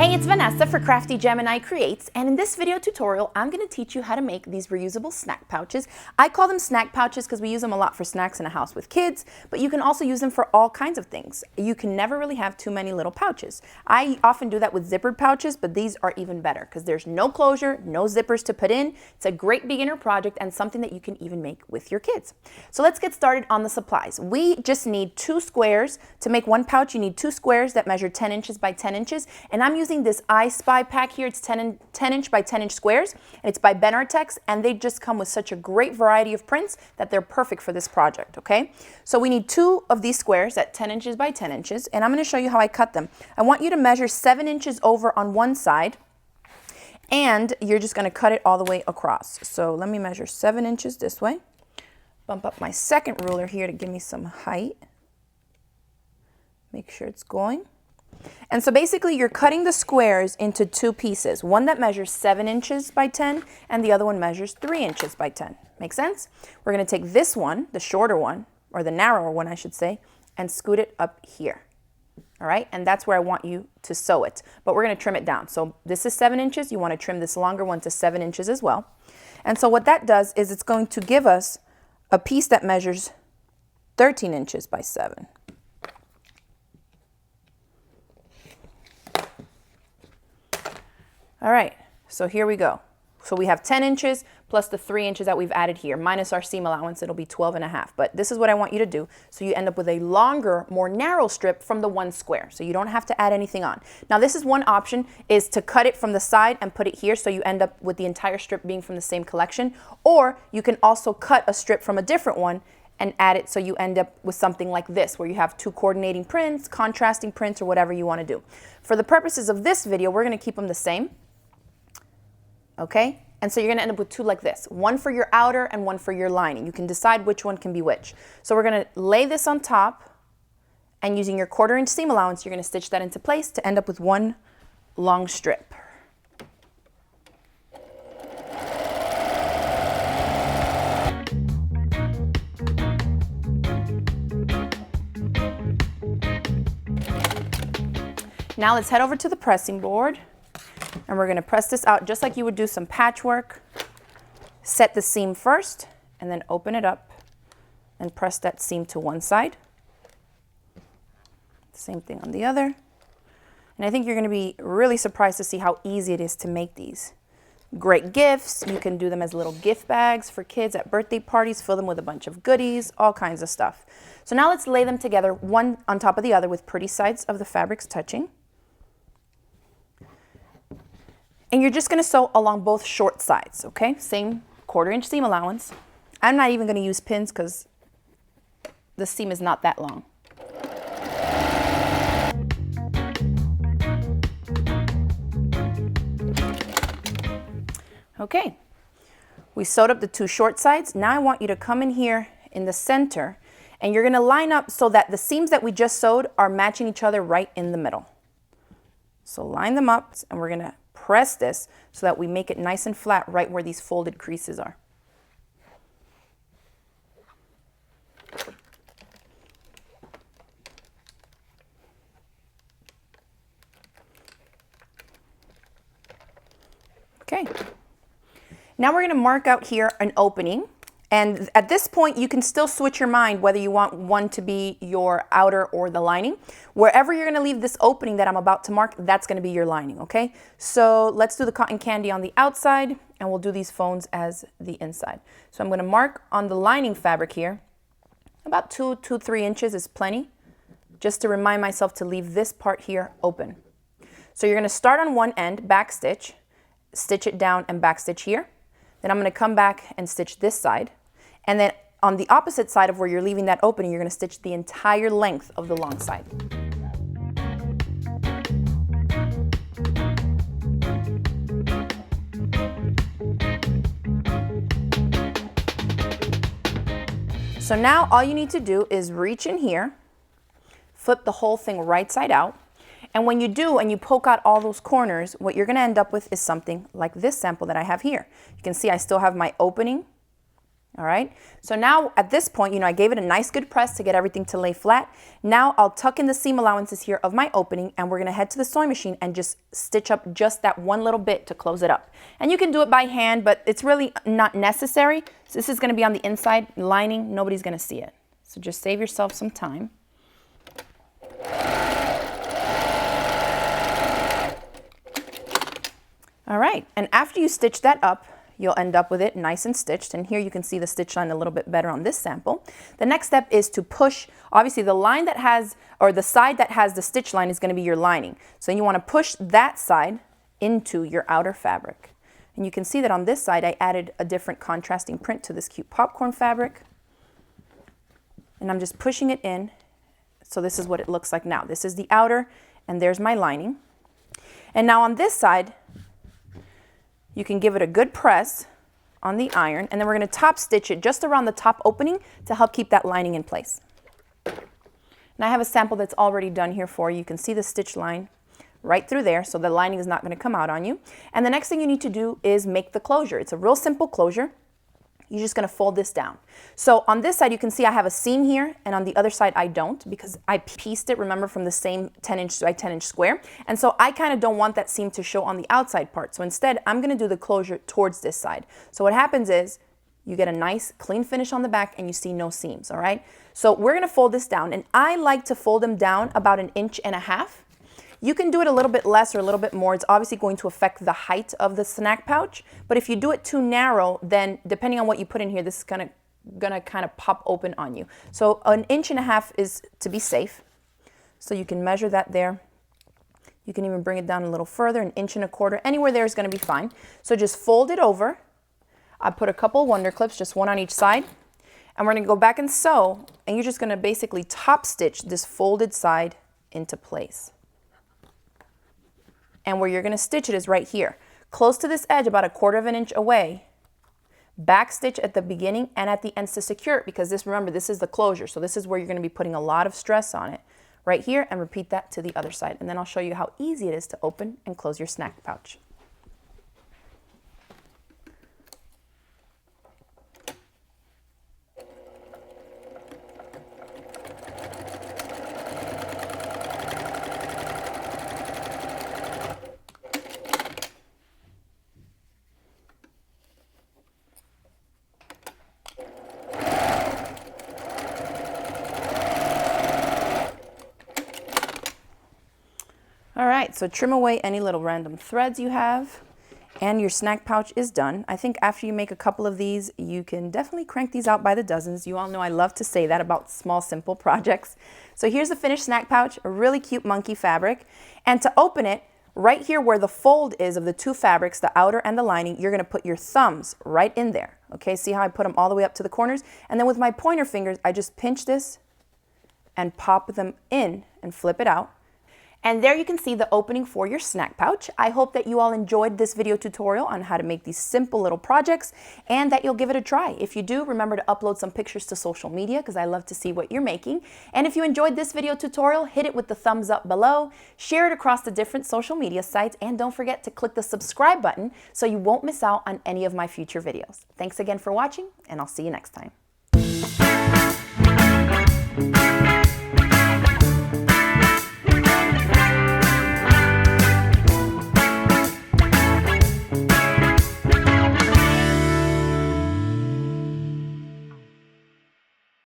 Hey, it's Vanessa for Crafty Gemini Creates, and in this video tutorial, I'm going to teach you how to make these reusable snack pouches. I call them snack pouches because we use them a lot for snacks in a house with kids, but you can also use them for all kinds of things. You can never really have too many little pouches. I often do that with zippered pouches, but these are even better because there's no closure, no zippers to put in. It's a great beginner project and something that you can even make with your kids. So let's get started on the supplies. We just need 2 squares. To make one pouch, you need 2 squares that measure 10 inches by 10 inches, and I'm using this I Spy pack here. It's 10 inch by 10 inch squares. And it's by Ben Artex, and they just come with such a great variety of prints that they're perfect for this project, okay? So we need 2 of these squares at 10 inches by 10 inches, and I'm going to show you how I cut them. I want you to measure 7 inches over on one side, and you're just going to cut it all the way across. So let me measure 7 inches this way. Bump up my second ruler here to give me some height. Make sure it's going. And so basically you're cutting the squares into 2 pieces, one that measures 7 inches by 10 and the other one measures 3 inches by 10. Make sense? We're going to take this one, the shorter one, or the narrower one I should say, and scoot it up here. All right, and that's where I want you to sew it, but we're going to trim it down. So this is 7 inches, you want to trim this longer one to 7 inches as well. And so what that does is it's going to give us a piece that measures 13 inches by 7. All right, so here we go. So we have 10 inches plus the 3 inches that we've added here, minus our seam allowance, it'll be 12.5. But this is what I want you to do. So you end up with a longer, more narrow strip from the one square. So you don't have to add anything on. Now this is one option, is to cut it from the side and put it here so you end up with the entire strip being from the same collection. Or you can also cut a strip from a different one and add it so you end up with something like this, where you have 2 coordinating prints, contrasting prints, or whatever you want to do. For the purposes of this video, we're going to keep them the same. Okay, and so you're going to end up with 2 like this, one for your outer and one for your lining. You can decide which one can be which. So we're going to lay this on top, and using your 1/4 inch seam allowance, you're going to stitch that into place to end up with one long strip. Now let's head over to the pressing board. And we're going to press this out just like you would do some patchwork. Set the seam first and then open it up and press that seam to one side. Same thing on the other. And I think you're going to be really surprised to see how easy it is to make these. Great gifts. You can do them as little gift bags for kids at birthday parties, fill them with a bunch of goodies, all kinds of stuff. So now let's lay them together one on top of the other with pretty sides of the fabrics touching. And you're just going to sew along both short sides, okay? Same 1/4 inch seam allowance. I'm not even going to use pins because the seam is not that long. Okay, we sewed up the 2 short sides. Now I want you to come in here in the center, and you're going to line up so that the seams that we just sewed are matching each other right in the middle. So line them up, and we're going to press this so that we make it nice and flat right where these folded creases are. Okay. Now we're going to mark out here an opening. And at this point, you can still switch your mind whether you want one to be your outer or the lining. Wherever you're going to leave this opening that I'm about to mark, that's going to be your lining, okay? So let's do the cotton candy on the outside, and we'll do these phones as the inside. So I'm going to mark on the lining fabric here. About 3 inches is plenty, just to remind myself to leave this part here open. So you're going to start on one end, back stitch, stitch it down and back stitch here. Then I'm going to come back and stitch this side. And then on the opposite side of where you're leaving that opening, you're going to stitch the entire length of the long side. So now all you need to do is reach in here, flip the whole thing right side out. And when you do and you poke out all those corners, what you're going to end up with is something like this sample that I have here. You can see I still have my opening. All right, so now at this point, I gave it a nice good press to get everything to lay flat. Now I'll tuck in the seam allowances here of my opening, and we're gonna head to the sewing machine and just stitch up just that one little bit to close it up. And you can do it by hand, but it's really not necessary. So this is gonna be on the inside lining, nobody's gonna see it. So just save yourself some time. All right, and after you stitch that up, you'll end up with it nice and stitched. And here you can see the stitch line a little bit better on this sample. The next step is to push, obviously the line that has, or the side that has the stitch line is gonna be your lining. So you wanna push that side into your outer fabric. And you can see that on this side, I added a different contrasting print to this cute popcorn fabric. And I'm just pushing it in. So this is what it looks like now. This is the outer, and there's my lining. And now on this side, you can give it a good press on the iron, and then we're going to top stitch it just around the top opening to help keep that lining in place. And I have a sample that's already done here for you. You can see the stitch line right through there, so the lining is not going to come out on you. And the next thing you need to do is make the closure. It's a real simple closure. You're just going to fold this down. So on this side, you can see I have a seam here, and on the other side, I don't, because I pieced it, remember, from the same 10-inch by 10-inch square. And so I kind of don't want that seam to show on the outside part. So instead, I'm going to do the closure towards this side. So what happens is you get a nice clean finish on the back, and you see no seams, all right? So we're going to fold this down, and I like to fold them down about 1.5 inches. You can do it a little bit less or a little bit more. It's obviously going to affect the height of the snack pouch, but if you do it too narrow, then depending on what you put in here, this is gonna kind of pop open on you. So 1.5 inches is to be safe. So you can measure that there. You can even bring it down a little further, 1.25 inches. Anywhere there is gonna be fine. So just fold it over. I put a couple wonder clips, just one on each side. And we're gonna go back and sew, and you're just gonna basically top stitch this folded side into place. And where you're going to stitch it is right here, close to this edge, about 1/4 inch away. Back stitch at the beginning and at the ends to secure it, because this, remember, this is the closure. So this is where you're going to be putting a lot of stress on it. Right here, and repeat that to the other side. And then I'll show you how easy it is to open and close your snack pouch. All right, so trim away any little random threads you have, and your snack pouch is done. I think after you make a couple of these, you can definitely crank these out by the dozens. You all know I love to say that about small, simple projects. So here's the finished snack pouch, a really cute monkey fabric. And to open it, right here where the fold is of the two fabrics, the outer and the lining, you're gonna put your thumbs right in there. Okay, see how I put them all the way up to the corners? And then with my pointer fingers, I just pinch this and pop them in and flip it out. And there you can see the opening for your snack pouch. I hope that you all enjoyed this video tutorial on how to make these simple little projects, and that you'll give it a try. If you do, remember to upload some pictures to social media, because I love to see what you're making. And if you enjoyed this video tutorial, hit it with the thumbs up below, share it across the different social media sites, and don't forget to click the subscribe button so you won't miss out on any of my future videos. Thanks again for watching, and I'll see you next time.